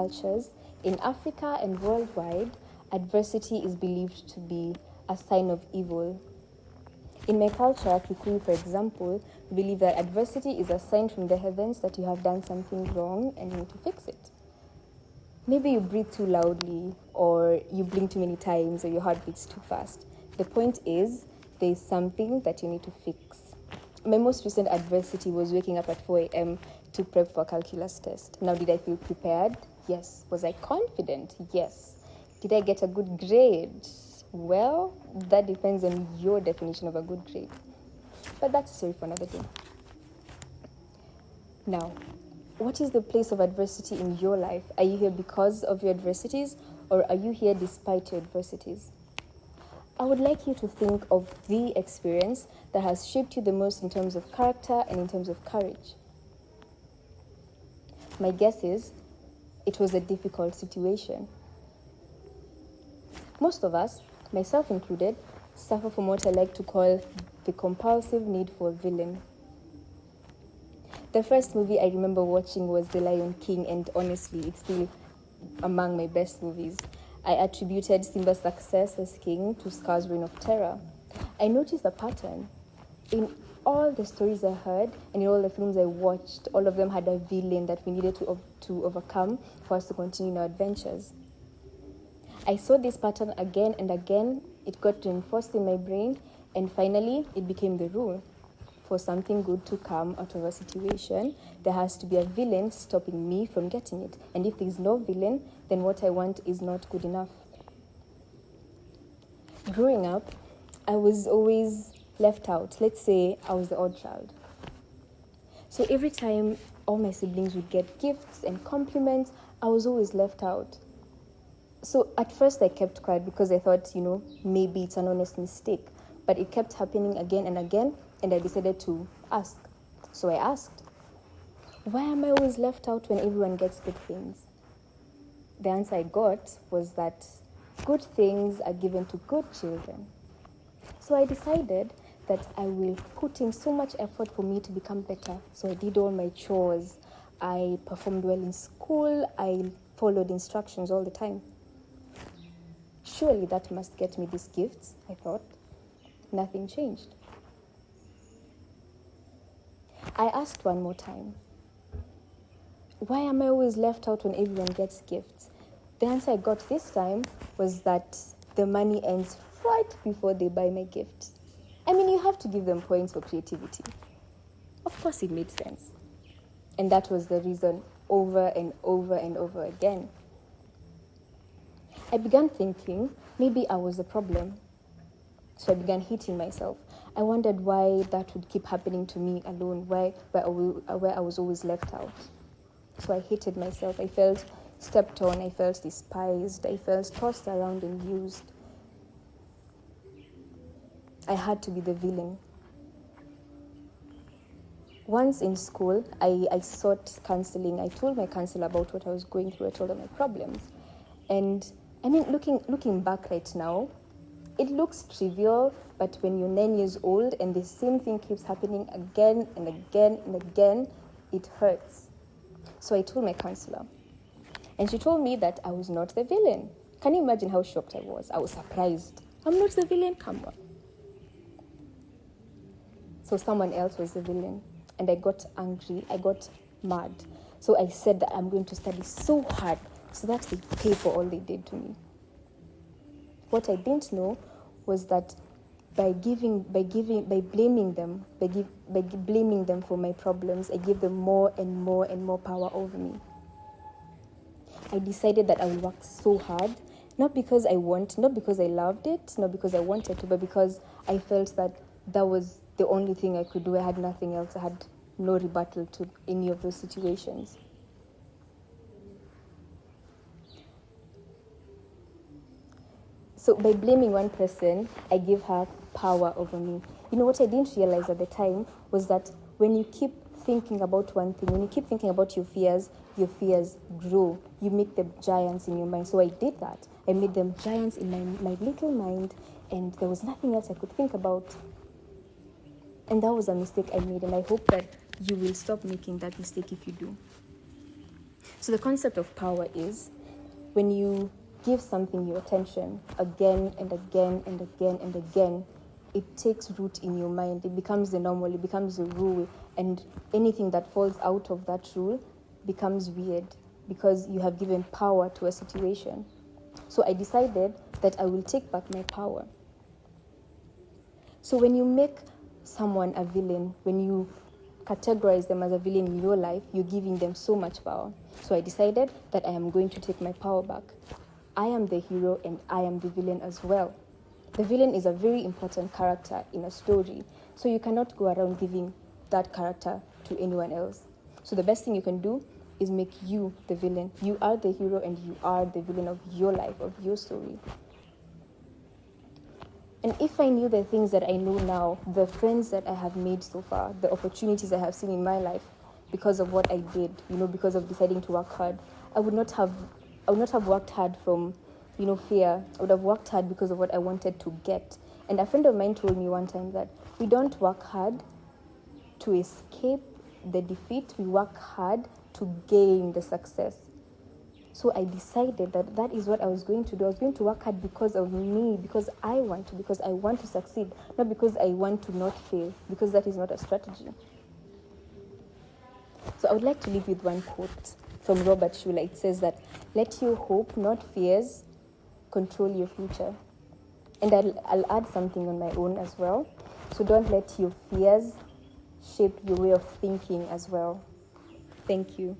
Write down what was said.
cultures, in Africa and worldwide, adversity is believed to be a sign of evil. In my culture, Kikuyu, for example, we believe that adversity is a sign from the heavens that you have done something wrong and you need to fix it. Maybe you breathe too loudly, or you blink too many times, or your heart beats too fast. The point is, there is something that you need to fix. My most recent adversity was waking up at 4 a.m. to prep for a calculus test. Now, did I feel prepared? Yes. Was I confident? Yes. Did I get a good grade? Well, that depends on your definition of a good grade. But that's a story for another day. Now, what is the place of adversity in your life? Are you here because of your adversities, or are you here despite your adversities? I would like you to think of the experience that has shaped you the most in terms of character and in terms of courage. My guess is it was a difficult situation. Most of us, myself included, suffer from what I like to call the compulsive need for a villain. The first movie I remember watching was The Lion King, and honestly, it's still among my best movies. I attributed Simba's success as king to Scar's reign of terror. I noticed a pattern. In all the stories I heard and in all the films I watched, all of them had a villain that we needed to overcome for us to continue in our adventures. I saw this pattern again and again. It got reinforced in my brain, and finally, it became the rule. For something good to come out of a situation, there has to be a villain stopping me from getting it. And if there's no villain, then what I want is not good enough. Growing up, I was always left out. Let's say I was the odd child. So every time all my siblings would get gifts and compliments, I was always left out. So at first I kept quiet because I thought, maybe it's an honest mistake. But it kept happening again and again, and I decided to ask. So I asked, why am I always left out when everyone gets good things? The answer I got was that good things are given to good children. So I decided that I will put in so much effort for me to become better. So I did all my chores. I performed well in school. I followed instructions all the time. Surely that must get me these gifts, I thought. Nothing changed. I asked one more time, why am I always left out when everyone gets gifts? The answer I got this time was that the money ends right before they buy my gift. I mean, you have to give them points for creativity. Of course, it made sense. And that was the reason over and over and over again. I began thinking maybe I was the problem. So I began hating myself. I wondered why that would keep happening to me alone, where I was always left out. So I hated myself. I felt stepped on. I felt despised. I felt tossed around and used. I had to be the villain. Once in school, I sought counseling. I told my counselor about what I was going through. I told her my problems. And I mean, looking back right now, it looks trivial, but when you're 9 years old and the same thing keeps happening again and again and again, it hurts. So I told my counselor, and she told me that I was not the villain. Can you imagine how shocked I was? I was surprised. I'm not the villain, come on. So someone else was the villain, and I got angry, I got mad. So I said that I'm going to study so hard so that they pay for all they did to me. What I didn't know was that by blaming them for my problems, I gave them more and more and more power over me. I decided that I will work so hard, not because I loved it, not because I wanted to, but because I felt that was the only thing I could do. I had nothing else. I had no rebuttal to any of those situations. So by blaming one person, I gave her power over me. What I didn't realize at the time was that when you keep thinking about one thing, when you keep thinking about your fears grow. You make them giants in your mind. So I did that. I made them giants in my little mind, and there was nothing else I could think about. And that was a mistake I made, and I hope that you will stop making that mistake if you do. So the concept of power is when you give something your attention again and again and again and again, it takes root in your mind. It becomes the normal, it becomes the rule, and anything that falls out of that rule becomes weird because you have given power to a situation. So I decided that I will take back my power. So when you make someone a villain, when you categorize them as a villain in your life, you're giving them so much power. So I decided that I am going to take my power back. I am the hero and I am the villain as well. The villain is a very important character in a story, so you cannot go around giving that character to anyone else. So the best thing you can do is make you the villain. You are the hero and you are the villain of your life, of your story. And if I knew the things that I know now, the friends that I have made so far, the opportunities I have seen in my life because of what I did, because of deciding to work hard, I would not have worked hard from, fear. I would have worked hard because of what I wanted to get. And a friend of mine told me one time that we don't work hard to escape the defeat, we work hard to gain the success. So I decided that is what I was going to do. I was going to work hard because of me, because I want to succeed, not because I want to not fail, because that is not a strategy. So I would like to leave with one quote from Robert Schuller. It says that, let your hope, not fears, control your future. And I'll add something on my own as well. So don't let your fears shape your way of thinking as well. Thank you.